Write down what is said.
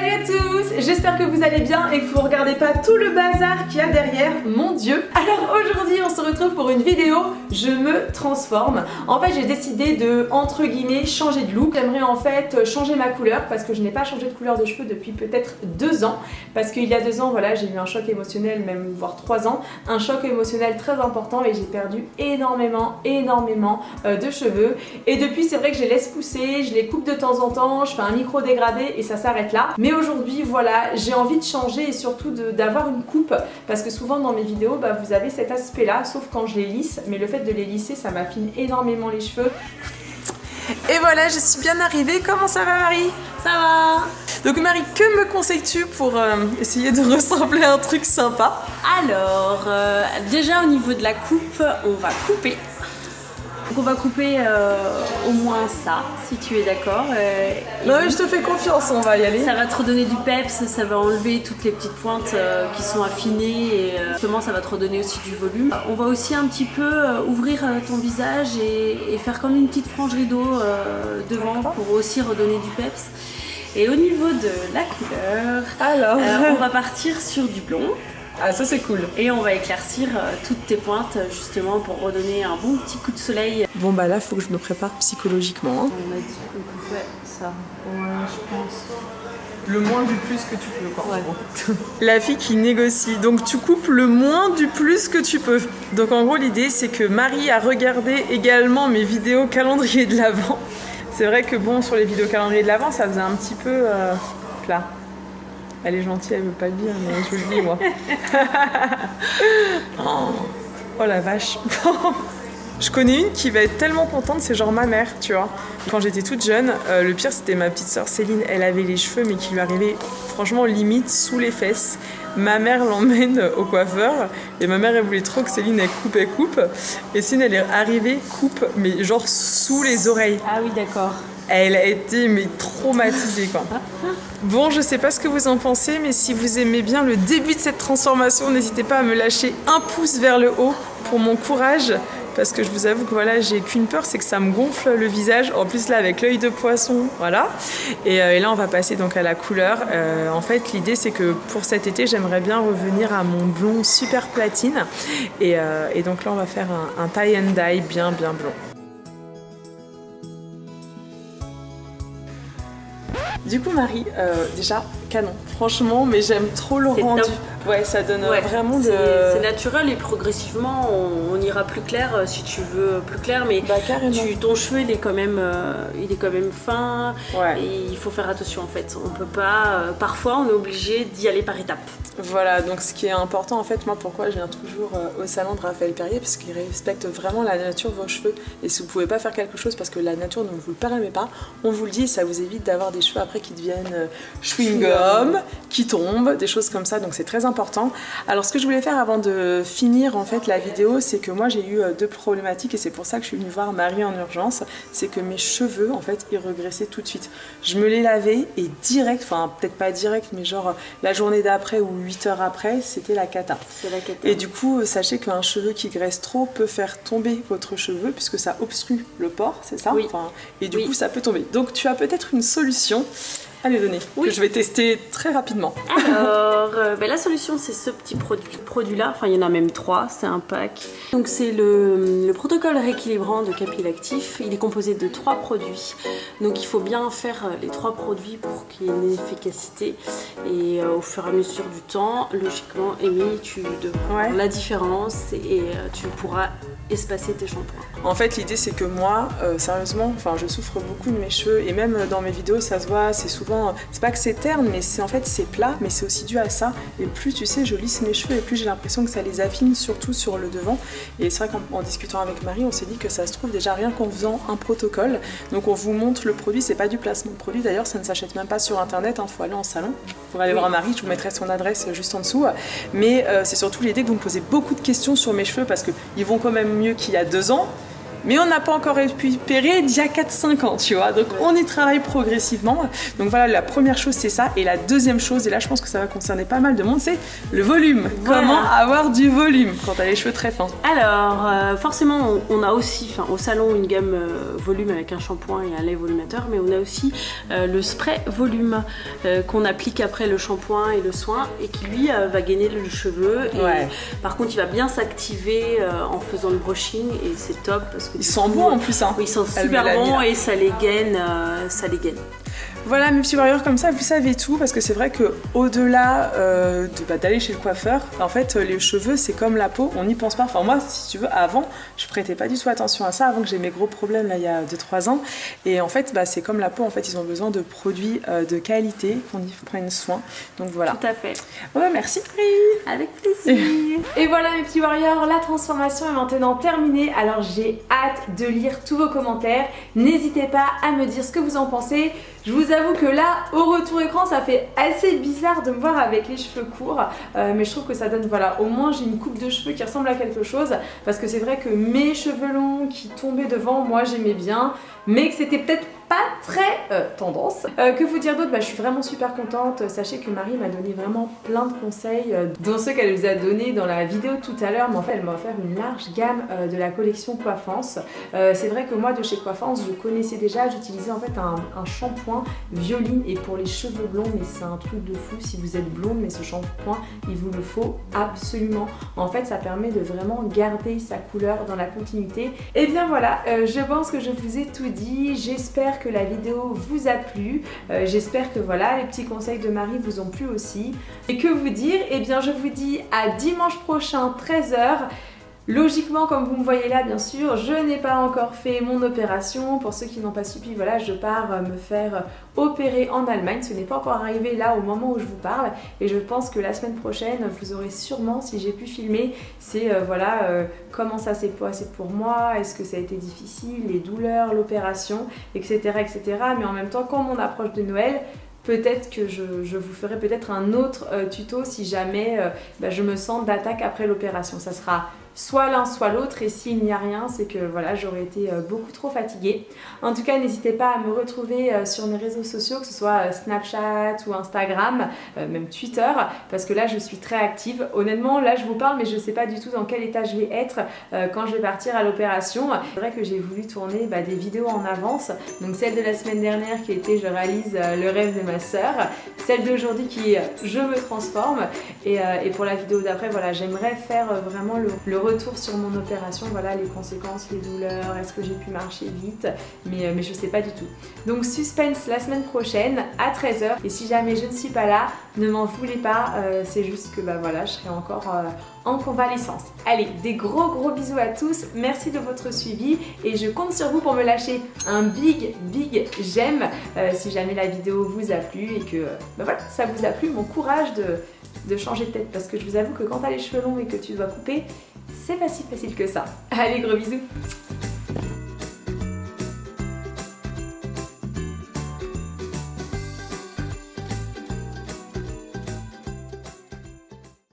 Salut à tous, j'espère que vous allez bien et que vous regardez pas tout le bazar qu'il y a derrière, mon dieu. Alors aujourd'hui on se retrouve pour une vidéo je me transforme. En fait j'ai décidé de, entre guillemets, changer de look. J'aimerais en fait changer ma couleur parce que je n'ai pas changé de couleur de cheveux depuis peut-être 2 ans. Parce qu'il y a 2 ans, voilà, j'ai eu un choc émotionnel, même voire 3 ans. Un choc émotionnel très important et j'ai perdu énormément de cheveux. Et depuis c'est vrai que je les laisse pousser, je les coupe de temps en temps, je fais un micro dégradé et ça s'arrête là. Mais aujourd'hui voilà, j'ai envie de changer et surtout d'avoir une coupe parce que souvent dans mes vidéos vous avez cet aspect là, sauf quand je les lisse, mais le fait de les lisser ça m'affine énormément les cheveux. Et voilà, je suis bien arrivée. Comment ça va Marie? Ça va. Donc Marie, que me conseilles-tu pour essayer de ressembler à un truc sympa? Alors, déjà au niveau de la coupe, on va couper. Donc on va couper au moins ça, si tu es d'accord. Non mais je te fais confiance, on va y aller. Ça va te redonner du peps, ça va enlever toutes les petites pointes qui sont affinées et justement ça va te redonner aussi du volume. On va aussi un petit peu ouvrir ton visage et faire comme une petite frange rideau devant pour aussi redonner du peps. Et au niveau de la couleur, alors on va partir sur du blond. Ah ça c'est cool. Et on va éclaircir toutes tes pointes justement pour redonner un bon petit coup de soleil. Bon bah là faut que je me prépare psychologiquement. Hein. On a dit qu'on coupait ça. Ouais, je pense. Le moins du plus que tu peux quoi. Ouais. La fille qui négocie. Donc tu coupes le moins du plus que tu peux. Donc en gros l'idée c'est que Marie a regardé également mes vidéos calendrier de l'Avent. C'est vrai que bon sur les vidéos calendrier de l'Avent ça faisait un petit peu plat. Elle est gentille, elle veut pas le dire, mais je le dis moi. Oh la vache. Je connais une qui va être tellement contente, c'est genre ma mère, tu vois. Quand j'étais toute jeune, le pire c'était ma petite sœur Céline, elle avait les cheveux mais qui lui arrivaient franchement limite sous les fesses. Ma mère l'emmène au coiffeur et ma mère elle voulait trop que Céline elle coupe. Et Céline elle est arrivée coupe mais genre sous les oreilles. Ah oui d'accord. Elle a été mais traumatisée quoi. Bon, je sais pas ce que vous en pensez, mais si vous aimez bien le début de cette transformation, n'hésitez pas à me lâcher un pouce vers le haut pour mon courage. Parce que je vous avoue que voilà, j'ai qu'une peur, c'est que ça me gonfle le visage. En plus là, avec l'œil de poisson, voilà. Et là, on va passer donc à la couleur. En fait, l'idée, c'est que pour cet été, j'aimerais bien revenir à mon blond super platine. Et donc là, on va faire un tie and dye bien blond. Du coup Marie, déjà canon, franchement, mais j'aime trop le rendu. Ouais, ça donne vraiment de... C'est naturel et progressivement on ira plus clair si tu veux plus clair, mais ton cheveu il est quand même fin et il faut faire attention en fait. On peut pas, parfois on est obligé d'y aller par étapes. Voilà, donc ce qui est important en fait, moi pourquoi je viens toujours au salon de Raphaël Perrier, parce qu'il respecte vraiment la nature de vos cheveux. Et si vous pouvez pas faire quelque chose parce que la nature ne vous le permet pas, on vous le dit, ça vous évite d'avoir des cheveux après qui deviennent chewing-gum, qui tombent, des choses comme ça, donc c'est très important. Alors ce que je voulais faire avant de finir en fait la vidéo, c'est que moi j'ai eu 2 problématiques et c'est pour ça que je suis venue voir Marie en urgence, c'est que mes cheveux en fait ils regressaient tout de suite. Je me les lavais et direct, enfin peut-être pas direct mais genre la journée d'après ou 8 heures après, c'était la cata. C'est la cata. Et du coup, sachez qu'un cheveu qui graisse trop peut faire tomber votre cheveu puisque ça obstrue le pore, c'est ça? Oui. Et du coup, ça peut tomber. Donc tu as peut-être une solution à lui donner, que je vais tester très rapidement. Alors, la solution c'est ce petit produit là, enfin il y en a même 3, c'est un pack. Donc c'est le protocole rééquilibrant de Capilactif, il est composé de 3 produits. Donc il faut bien faire les 3 produits pour qu'il y ait une efficacité. Et au fur et à mesure du temps, logiquement, Amy, tu devras voir la différence et tu pourras espacer tes shampoings. En fait l'idée c'est que moi, sérieusement, je souffre beaucoup de mes cheveux et même dans mes vidéos ça se voit, c'est souvent, c'est pas que c'est terne mais c'est en fait c'est plat, mais c'est aussi dû à ça. Et plus tu sais je lisse mes cheveux et plus j'ai l'impression que ça les affine, surtout sur le devant. Et c'est vrai qu'en discutant avec Marie on s'est dit que ça se trouve déjà rien qu'en faisant un protocole. Donc on vous montre le produit, c'est pas du placement de produit d'ailleurs, ça ne s'achète même pas sur internet, faut aller en salon pour aller voir Marie, je vous mettrai son adresse juste en dessous. Mais c'est surtout l'idée que vous me posez beaucoup de questions sur mes cheveux parce qu'ils vont quand même mieux qu'il y a 2 ans. mais on n'a pas encore récupéré d'il y a 4-5 ans, tu vois. Donc on y travaille progressivement. Donc voilà, la première chose c'est ça. Et la deuxième chose, et là je pense que ça va concerner pas mal de monde, c'est le volume. Voilà. Comment avoir du volume quand t'as les cheveux très fins? Alors, forcément, on a aussi, au salon, une gamme volume avec un shampoing et un lait volumateur, mais on a aussi le spray volume qu'on applique après le shampoing et le soin et qui lui va gainer le cheveu. Et, Ouais. par contre, il va bien s'activer en faisant le brushing et c'est top parce que Ils sont bons en plus, hein. Oui, ils sont Elle super me l'a mis, bons là. et ça les gaine, ça les gaine. Voilà mes petits warriors, comme ça vous savez tout, parce que c'est vrai que au-delà d'aller chez le coiffeur, en fait les cheveux c'est comme la peau, on n'y pense pas. Enfin moi si tu veux, avant je prêtais pas du tout attention à ça, avant que j'ai mes gros problèmes là il y a 2-3 ans, et en fait c'est comme la peau, en fait ils ont besoin de produits de qualité, qu'on y prenne soin, donc voilà. Tout à fait. Ouais, merci Marie. Avec plaisir. Et voilà mes petits warriors, la transformation est maintenant terminée, alors j'ai hâte de lire tous vos commentaires, n'hésitez pas à me dire ce que vous en pensez. Je vous avoue que là, au retour écran, ça fait assez bizarre de me voir avec les cheveux courts, mais je trouve que ça donne, voilà, au moins j'ai une coupe de cheveux qui ressemble à quelque chose, parce que c'est vrai que mes cheveux longs qui tombaient devant, moi j'aimais bien, mais que c'était peut-être pas très tendance. Que vous dire d'autre? Je suis vraiment super contente. Sachez que Marie m'a donné vraiment plein de conseils, dont ceux qu'elle vous a donné dans la vidéo tout à l'heure, mais en fait elle m'a offert une large gamme de la collection Coiffance. C'est vrai que moi de chez Coiffance, je connaissais déjà, j'utilisais en fait un shampoing Violine, et pour les cheveux blonds, mais c'est un truc de fou. Si vous êtes blonde, mais ce shampoing, il vous le faut absolument. En fait ça permet de vraiment garder sa couleur dans la continuité. Et bien voilà, je pense que je vous ai tout dit. J'espère que la vidéo vous a plu, j'espère que voilà, les petits conseils de Marie vous ont plu aussi. Et que vous dire? Eh bien je vous dis à dimanche prochain 13h. Logiquement, comme vous me voyez là, bien sûr, je n'ai pas encore fait mon opération. Pour ceux qui n'ont pas suivi, voilà, je pars me faire opérer en Allemagne. Ce n'est pas encore arrivé là au moment où je vous parle. Et je pense que la semaine prochaine, vous aurez sûrement, si j'ai pu filmer, c'est comment ça s'est passé pour moi, est-ce que ça a été difficile, les douleurs, l'opération, etc., etc. Mais en même temps, quand on approche de Noël, peut-être que je vous ferai peut-être un autre tuto si jamais je me sens d'attaque après l'opération. Ça sera soit l'un soit l'autre, et s'il n'y a rien, c'est que voilà, j'aurais été beaucoup trop fatiguée. En tout cas, n'hésitez pas à me retrouver sur mes réseaux sociaux, que ce soit Snapchat ou Instagram, même Twitter, parce que là je suis très active. Honnêtement, là je vous parle, mais je ne sais pas du tout dans quel état je vais être quand je vais partir à l'opération. C'est vrai que j'ai voulu tourner des vidéos en avance, donc celle de la semaine dernière qui était je réalise le rêve de ma sœur, celle d'aujourd'hui qui est je me transforme, et pour la vidéo d'après, voilà, j'aimerais faire vraiment le retour sur mon opération, voilà, les conséquences, les douleurs, est-ce que j'ai pu marcher vite, mais je sais pas du tout. Donc suspense la semaine prochaine à 13h, et si jamais je ne suis pas là, ne m'en voulez pas, c'est juste que voilà, je serai encore en convalescence. Allez, des gros bisous à tous, merci de votre suivi, et je compte sur vous pour me lâcher un big j'aime si jamais la vidéo vous a plu, et que voilà, ça vous a plu, mon courage de changer de tête, parce que je vous avoue que quand t'as les cheveux longs et que tu dois couper, c'est pas si facile que ça. Allez, gros bisous.